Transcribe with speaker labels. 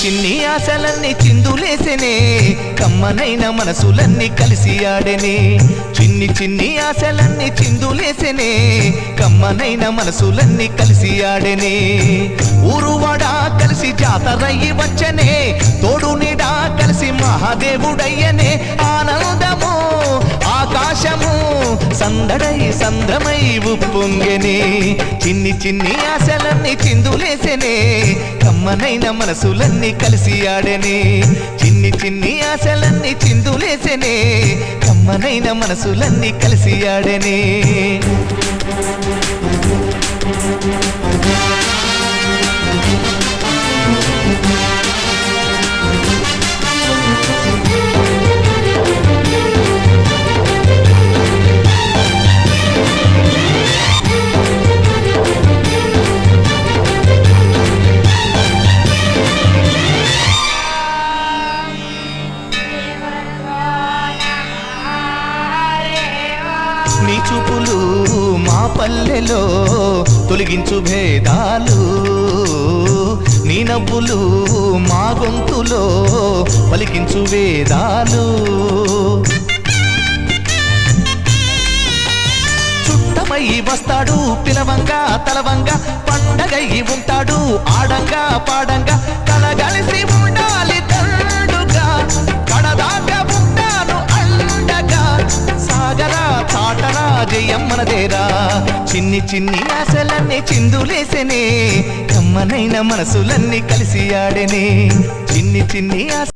Speaker 1: చిన్ని ఆశలన్నీ చిందులేసెనే కమ్మనైన మనసులన్నీ కలిసి ఆడెనే చిన్ని చిన్ని ఆశలన్నీ చిందులేసెనే కమ్మనైన మనసులన్నీ కలిసి ఆడెనే ఊరువాడా కలిసి జాతరయ్యి వచ్చనే తోడు నీడా కలిసి మహాదేవుడయ్యనే ఆనందము ఆకాశము సందడై సంద్రమై ఉప్పొంగెనే చిన్ని చిన్ని ఆశలన్నీ చిందులేసెనే కమ్మనైన మనసులన్నీ కలిసి ఆడెనే చిన్ని చిన్ని ఆశలన్నీ చిందులేసెనే కమ్మనైన మనసులన్నీ కలిసి ఆడెనే నీ చూపులు మా పల్లెలో తొలగించు భేదాలు నీ నవ్వులు మా గొంతులో పలికించు వేదాలు చుట్టమై వస్తాడు పిలవంగా తలవంగా పండగయి ఉంటాడు ఆడంగా పాడంగా కలగలిసి ఉండాలి తండుగా కడదాకా ఉంటాను అండగా సాగరా తాటరా జయమ్మనదేరా చిన్ని చిన్ని ఆశలన్నీ చిందులేసెనే కమ్మనైన మనసులన్నీ కలిసి ఆడెనే చిన్ని చిన్ని ఆశ